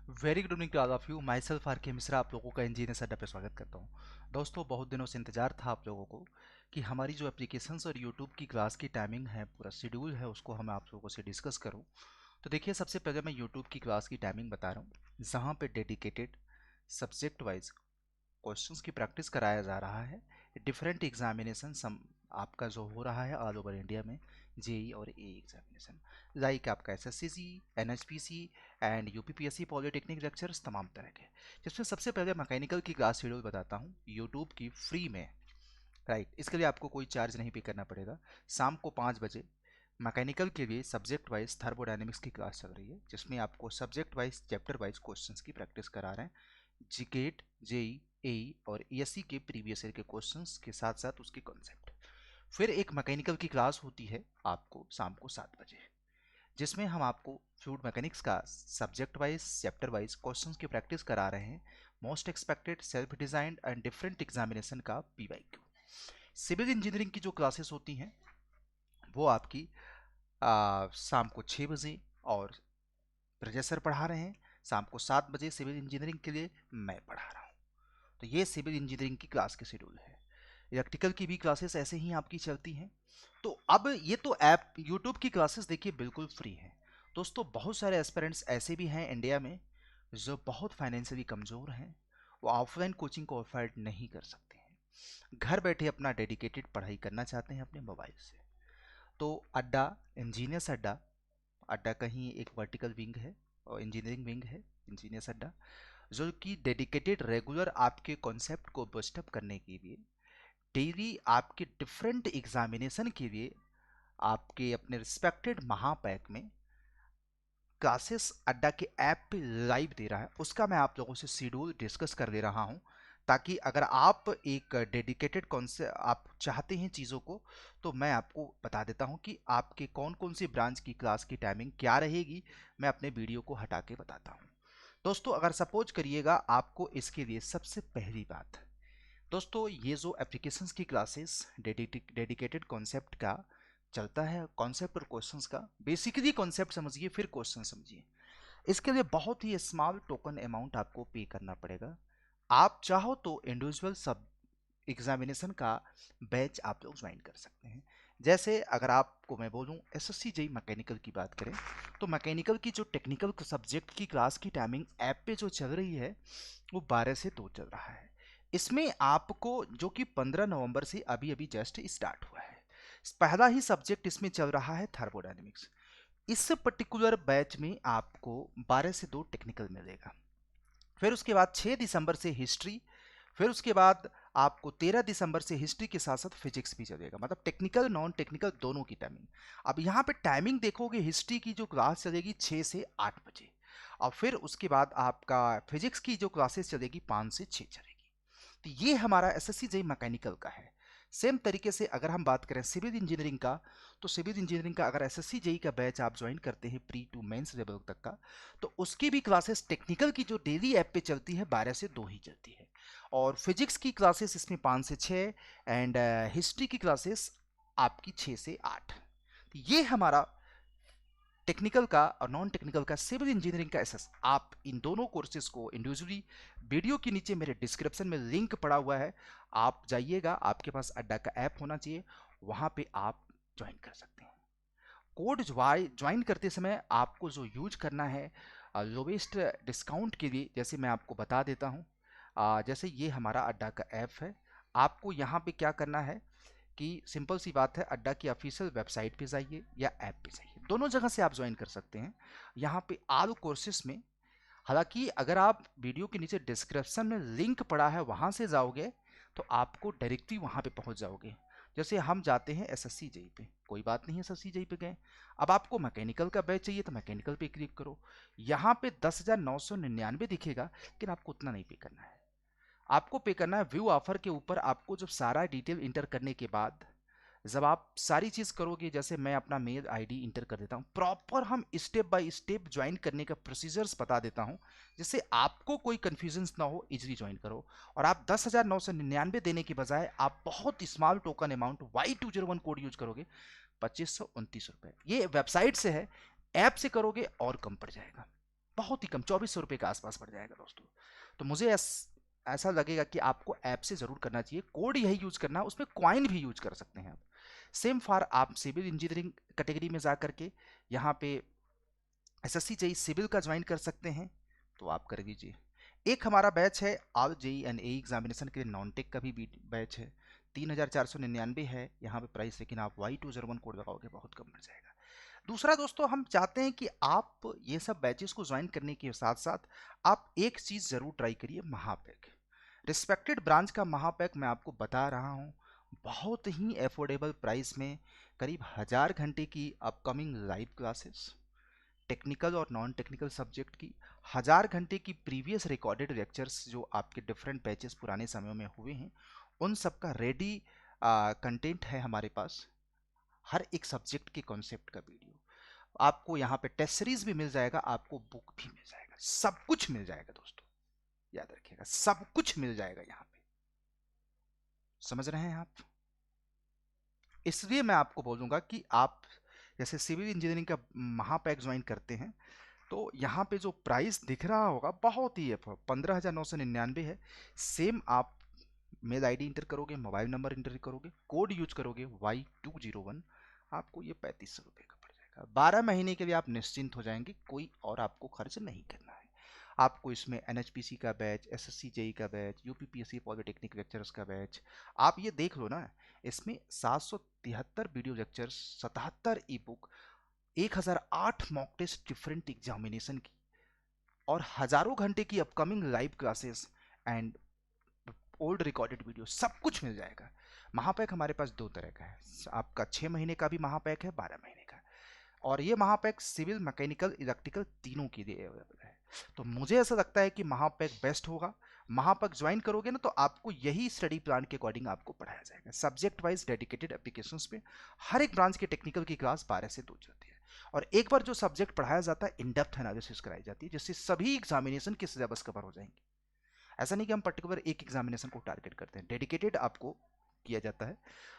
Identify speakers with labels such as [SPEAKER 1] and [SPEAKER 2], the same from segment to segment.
[SPEAKER 1] Very good evening to all of you. Myself R K Mishra आप लोगों का engineer setup पे स्वागत करता हूँ। दोस्तों, बहुत दिनों से इंतजार था आप लोगों को कि हमारी जो एप्लीकेशंस और यूट्यूब की क्लास की टाइमिंग है, पूरा शेड्यूल है, उसको हम आप लोगों से डिस्कस करूँ। तो देखिए, सबसे पहले मैं यूट्यूब की क्लास की टाइमिंग बता रहा हूँ, जहाँ पे डेडिकेटेड सब्जेक्ट वाइज क्वेश्चंस की प्रैक्टिस कराया जा रहा है। डिफरेंट एग्जामिनेशन सम आपका जो हो रहा है ऑल ओवर इंडिया में, जेई और ए एग्जामिनेशन, लाइक आपका SSC, NHPC and UPPSC polytechnic lectures, तमाम तरह के। जिसमें सबसे पहले मैकेनिकल की क्लास शेड्यूल बताता हूँ यूट्यूब की फ्री में। राइट, इसके लिए आपको कोई चार्ज नहीं पे करना पड़ेगा। शाम को 5 बजे मैकेनिकल के लिए सब्जेक्ट वाइज थर्मोडायनेमिक्स की क्लास चल रही है, जिसमें आपको subject wise chapter wise questions की प्रैक्टिस करा रहे हैं। जीकेट, जेई, एई और एएससी के प्रीवियस ईयर के क्वेश्चंस के साथ साथ उसके कॉन्सेप्ट। फिर एक मैकेनिकल की क्लास होती है आपको शाम को 7 बजे, जिसमें हम आपको फ्लूइड मैकेनिक्स का subject wise chapter wise questions की प्रैक्टिस करा रहे हैं। Most expected, self designed and different examination का पीवाईक्यू। सिविल इंजीनियरिंग की जो क्लासेस होती हैं वो आपकी शाम को 6 बजे और प्रजय सर पढ़ा रहे हैं। शाम को 7 बजे सिविल इंजीनियरिंग के लिए मैं पढ़ा रहा हूँ। तो ये सिविल इंजीनियरिंग की क्लास के शेड्यूल है। इलेक्ट्रिकल की भी क्लासेस ऐसे ही आपकी चलती हैं। तो अब ये तो ऐप यूट्यूब की क्लासेस देखिए बिल्कुल फ्री है। दोस्तों, बहुत सारे एस्पिरेंट्स ऐसे भी हैं इंडिया में जो बहुत फाइनेंशियली कमज़ोर हैं, वो ऑफलाइन कोचिंग को अफोर्ड नहीं कर सकते हैं, घर बैठे अपना डेडिकेटेड पढ़ाई करना चाहते हैं अपने मोबाइल से। तो अड्डा, इंजीनियर्स अड्डा, अड्डा कहीं एक वर्टिकल विंग है और इंजीनियरिंग विंग है इंजीनियर्स अड्डा, जो कि डेडिकेटेड रेगुलर आपके कॉन्सेप्ट को बूस्टअप करने के लिए, डेली आपके डिफरेंट एग्जामिनेशन के लिए आपके अपने रिस्पेक्टेड महापैक में क्लासेस अड्डा के ऐप पे लाइव दे रहा है। उसका मैं आप लोगों से शेड्यूल डिस्कस कर दे रहा हूं, ताकि अगर आप एक डेडिकेटेड कॉन्सेप्ट आप चाहते हैं चीज़ों को, तो मैं आपको बता देता हूं कि आपके कौन कौन सी ब्रांच की क्लास की टाइमिंग क्या रहेगी। मैं अपने वीडियो को हटा के बताता हूं। दोस्तों, अगर सपोज करिएगा आपको इसके लिए सबसे पहली बात, दोस्तों ये जो एप्लीकेशंस की क्लासेस डेडिकेटेड कॉन्सेप्ट का चलता है, कॉन्सेप्ट और क्वेश्चंस का, बेसिकली कॉन्सेप्ट समझिए फिर क्वेश्चन समझिए। इसके लिए बहुत ही स्मॉल टोकन अमाउंट आपको पे करना पड़ेगा। आप चाहो तो इंडिविजुअल सब एग्जामिनेशन का बैच आप लोग ज्वाइन कर सकते हैं। जैसे अगर आपको मैं बोलूं एसएससी जेई मैकेनिकल की बात करें, तो मैकेनिकल की जो टेक्निकल सब्जेक्ट की क्लास की टाइमिंग ऐप पे जो चल रही है वो 12 से 2 चल रहा है। इसमें आपको, जो कि 15 नवंबर से अभी अभी जस्ट स्टार्ट हुआ है, पहला ही सब्जेक्ट इसमें चल रहा है थर्मोडायनेमिक्स। इस पर्टिकुलर बैच में आपको 12 से 2 टेक्निकल मिलेगा। फिर उसके बाद 6 दिसंबर से हिस्ट्री, फिर उसके बाद आपको 13 दिसंबर से हिस्ट्री के साथ साथ फिजिक्स भी चलेगा, मतलब टेक्निकल नॉन टेक्निकल दोनों की टाइमिंग। अब यहाँ पे टाइमिंग देखोगे, हिस्ट्री की जो क्लास चलेगी 6 से 8 बजे, और फिर उसके बाद आपका फिजिक्स की जो क्लासेस चलेगी 5 से 6 चलेगी। तो ये हमारा एसएससी जेई मैकेनिकल का है। सेम तरीके से अगर हम बात करें सिविल इंजीनियरिंग का, तो सिविल इंजीनियरिंग का अगर एसएससी जेई का बैच आप ज्वाइन करते हैं प्री टू मेंस लेवल तक का, तो उसकी भी क्लासेस टेक्निकल की जो डेली ऐप पे चलती है 12 से 2 ही चलती है। और फिजिक्स की क्लासेस इसमें 5 से 6 एंड हिस्ट्री की क्लासेस आपकी 6 से 8। तो ये हमारा टेक्निकल का और नॉन टेक्निकल का सिविल इंजीनियरिंग का एसएस। आप इन दोनों कोर्सेज को इंडिविजुअली, वीडियो के नीचे मेरे डिस्क्रिप्शन में लिंक पड़ा हुआ है, आप जाइएगा, आपके पास अड्डा का ऐप होना चाहिए, वहां पे आप ज्वाइन कर सकते हैं। कोड ज्वाइन करते समय आपको जो यूज करना है लोवेस्ट डिस्काउंट के लिए, जैसे मैं आपको बता देता हूँ। जैसे ये हमारा अड्डा का ऐप है, आपको यहाँ पे क्या करना है कि सिंपल सी बात है, अड्डा की ऑफिशियल वेबसाइट पे जाइए या ऐप पे जाइए, दोनों जगह से आप ज्वाइन कर सकते हैं। यहाँ पे ऑल कोर्सेस में, हालांकि अगर आप वीडियो के नीचे डिस्क्रिप्शन में लिंक पड़ा है वहाँ से जाओगे तो आपको डायरेक्टली वहाँ पे पहुँच जाओगे। जैसे हम जाते हैं एसएससी जेई पे, कोई बात नहीं है, एसएससी जेई पे गए, अब आपको मैकेनिकल का बैच चाहिए तो मैकेनिकल पे क्लिक करो, यहाँ पे 10,999 दिखेगा, लेकिन आपको उतना नहीं पे करना है। आपको पे करना है व्यू ऑफर के ऊपर। आपको जब सारा डिटेल इंटर करने के बाद, जब आप सारी चीज़ करोगे, जैसे मैं अपना मेल आईडी इंटर कर देता हूँ, प्रॉपर हम स्टेप बाय स्टेप ज्वाइन करने का प्रोसीजर्स बता देता हूँ, जिससे आपको कोई कन्फ्यूजन ना हो, इजीली ज्वाइन करो। और आप 10,999 देने के बजाय आप बहुत small token amount Y201 code use करोगे, 2529 रुपये। ये वेबसाइट से है, ऐप से करोगे और कम पड़ जाएगा। बहुत ही कम 2400 रुपये के आसपास पड़ जाएगा दोस्तों। तो मुझे ऐसा लगेगा कि आपको ऐप से ज़रूर करना चाहिए। कोड यही यूज़ करना, उसमें कॉइन भी यूज कर सकते हैं आप। सेम फॉर आप सिविल इंजीनियरिंग कैटेगरी में जा करके यहाँ पे एसएससी जेई सिविल का ज्वाइन कर सकते हैं, तो आप कर दीजिए। एक हमारा बैच है all JE and A examination के लिए, नॉन टेक का भी बैच है, 3499 है यहाँ पे प्राइस, लेकिन आप Y201 कोड लगाओगे बहुत कम पड़ जाएगा। दूसरा दोस्तों, हम चाहते हैं कि आप ये सब बैचेस को ज्वाइन करने के साथ साथ आप एक चीज़ ज़रूर ट्राई करिए, महापैक। रिस्पेक्टेड ब्रांच का महापैक मैं आपको बता रहा हूँ, बहुत ही एफोर्डेबल प्राइस में करीब 1000 घंटे की अपकमिंग लाइव क्लासेस, टेक्निकल और नॉन टेक्निकल सब्जेक्ट की 1000 घंटे की प्रीवियस रिकॉर्डेड लेक्चर्स जो आपके डिफरेंट बैचेस पुराने समयों में हुए हैं, उन सब का रेडी कंटेंट है हमारे पास। हर एक सब्जेक्ट के कॉन्सेप्ट का वीडियो आपको यहाँ पे, टेस्ट सीरीज भी मिल जाएगा, आपको बुक भी मिल जाएगा, सब कुछ मिल जाएगा दोस्तों, याद रखिएगा सब कुछ मिल जाएगा यहाँ पे। समझ रहे हैं आप? इसलिए मैं आपको बोलूँगा कि आप जैसे सिविल इंजीनियरिंग का महापैक ज्वाइन करते हैं, तो यहाँ पे जो प्राइस दिख रहा होगा बहुत ही है, 15,999 है। सेम आप मेल आईडी इंटर करोगे, मोबाइल नंबर इंटर करोगे, कोड यूज करोगे Y201, आपको ये 3500 रुपये का पड़ जाएगा। 12 महीने के लिए आप निश्चिंत हो जाएंगे, कोई और आपको खर्च नहीं करना है। आपको इसमें NHPC का बैच, SSC जेई का बैच, UPPSC पॉलिटेक्निक लेक्चर्स का बैच, आप ये देख लो ना, इसमें 773 वीडियो लेक्चर्स, 77 ई book, 1008 mock taste different examination की, और हजारों घंटे की upcoming live classes and old recorded video, सब कुछ मिल जाएगा। महापैक हमारे पास दो तरह का है, आपका 6 महीने का भी महापैक है, 12 महीने का, और ये महापैक सिविल, मैकेनिकल, इलेक्ट्रिकल तीनों के लिए अवेलेबल है। तो मुझे ऐसा लगता है कि महापैक बेस्ट होगा। महापैक ज्वाइन करोगे ना, तो आपको यही स्टडी प्लान के अकॉर्डिंग आपको पढ़ाया जाएगा, सब्जेक्ट वाइज डेडिकेटेड एप्लीकेशंस पे। हर एक ब्रांच के टेक्निकल की क्लास 12 से 2 चलती है, और एक बार जो सब्जेक्ट पढ़ाया जाता है, इन डेप्थ एनालिसिस कराई जाती है, जिससे सभी एग्जामिनेशन के सिलेबस कवर हो जाएंगे। ऐसा नहीं कि हम पर्टिकुलर एक एग्जामिनेशन को टारगेट करते हैं, डेडिकेटेड आपको किया जाता है।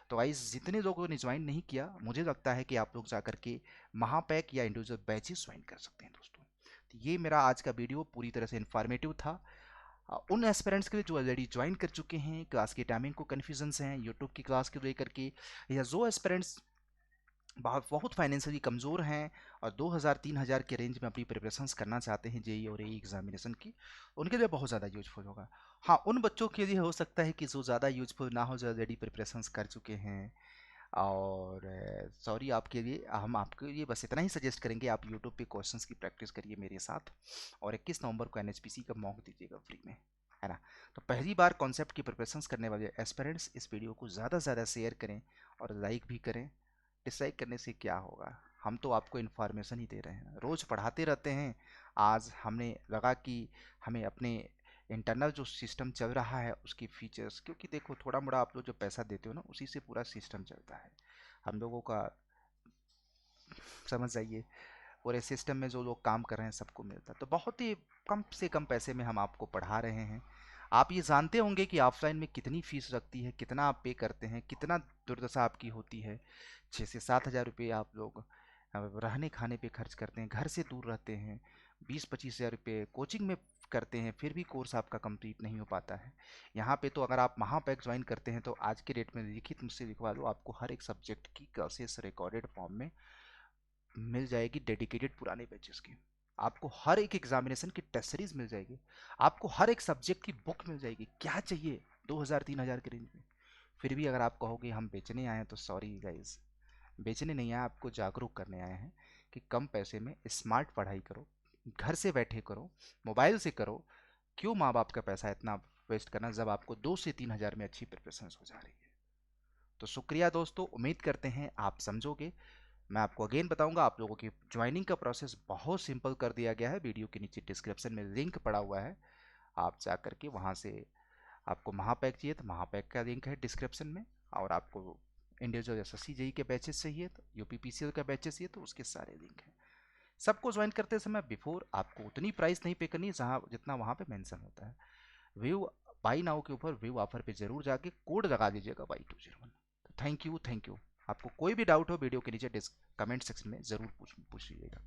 [SPEAKER 1] तो गाइस, जितने लोगों ने ज्वाइन नहीं किया, मुझे लगता है कि आप लोग जाकर के महापैक या इंडिविजुअल बैचेस ज्वाइन कर सकते हैं दोस्तों। तो ये मेरा आज का वीडियो पूरी तरह से इन्फॉर्मेटिव था उन एस्पिरेंट्स के लिए जो ऑलरेडी ज्वाइन कर चुके हैं, क्लास की टाइमिंग को कन्फ्यूजन्स हैं यूट्यूब की क्लास को लेकर के, या जो एस्पिरेंट्स बहुत फाइनेंशियली कमज़ोर हैं और 2000-3000 के रेंज में अपनी प्रिपरेशंस करना चाहते हैं जेई और एई एग्जामिनेशन की, उनके लिए बहुत ज़्यादा यूजफुल होगा। हाँ, उन बच्चों के लिए हो सकता है कि जो ज़्यादा यूजफुल ना हो, जो ऑलरेडी प्रिपरेशंस कर चुके हैं, और सॉरी आपके लिए, हम आपके लिए बस इतना ही सजेस्ट करेंगे, आप यूट्यूब पे क्वेश्चंस की प्रैक्टिस करिए मेरे साथ, और 21 नवंबर को NHPC का मॉक दीजिएगा फ्री में, है ना। तो पहली बार कॉन्सेप्ट की प्रिपरेशंस करने वाले एस्पिरेंट्स इस वीडियो को ज़्यादा से ज़्यादा शेयर करें और लाइक भी करें। डिसलाइक करने से क्या होगा, हम तो आपको इन्फॉर्मेशन ही दे रहे हैं, रोज़ पढ़ाते रहते हैं। आज हमने लगा कि हमें अपने इंटरनल जो सिस्टम चल रहा है उसकी फीचर्स, क्योंकि देखो थोड़ा मोड़ा आप लोग जो पैसा देते हो ना, उसी से पूरा सिस्टम चलता है हम लोगों का, समझ जाइए। और इस सिस्टम में जो लोग काम कर रहे हैं सबको मिलता है, तो बहुत ही कम से कम पैसे में हम आपको पढ़ा रहे हैं। आप ये जानते होंगे कि ऑफलाइन में कितनी फीस लगती है, कितना आप पे करते हैं, कितना दुर्दशा आपकी होती है। 6 से 7 हज़ार रुपये आप लोग रहने खाने पे खर्च करते हैं, घर से दूर रहते हैं, 20-25 हज़ार रुपये कोचिंग में करते हैं, फिर भी कोर्स आपका कंप्लीट नहीं हो पाता है। यहाँ पे तो अगर आप महापैक ज्वाइन करते हैं, तो आज के डेट में लिखित मुझसे लिखवा लो, आपको हर एक सब्जेक्ट की क्लासेस रिकॉर्डेड फॉर्म में मिल जाएगी, डेडिकेटेड पुराने बैचेस की। आपको हर एक एग्जामिनेशन की टेस्ट सीरीज मिल जाएगी, आपको हर एक सब्जेक्ट की बुक मिल जाएगी। क्या चाहिए 2000-3000 के रेंज में? फिर भी अगर आप कहोगे हम बेचने आए हैं, तो सॉरी गाइज, बेचने नहीं आए, आपको जागरूक करने आए हैं कि कम पैसे में स्मार्ट पढ़ाई करो, घर से बैठे करो, मोबाइल से करो। क्यों माँ बाप का पैसा इतना वेस्ट करना, जब आपको 2 से 3 हज़ार में अच्छी प्रिपरेशन हो जा रही है। तो शुक्रिया दोस्तों, उम्मीद करते हैं आप समझोगे। मैं आपको अगेन बताऊंगा, आप लोगों की ज्वाइनिंग का प्रोसेस बहुत सिंपल कर दिया गया है, वीडियो के नीचे डिस्क्रिप्शन में लिंक पड़ा हुआ है, आप जा करके वहाँ से, आपको महापैक चाहिए तो महापैक का लिंक है डिस्क्रिप्शन में, और आपको इंडिविजुअल SSC जेई के बैचेस चाहिए तो, UPPCL का बैचेस चाहिए तो उसके सारे लिंक हैं। सबको ज्वाइन करते समय बिफोर आपको उतनी प्राइस नहीं पे करनी है जहाँ जितना वहाँ पे मेंशन होता है। व्यू बाई नाउ के ऊपर व्यू ऑफर पे जरूर जाके कोड लगा दीजिएगा Y201। Thank you, thank you. आपको कोई भी डाउट हो वीडियो के नीचे कमेंट सेक्शन में ज़रूर पूछ लीजिएगा।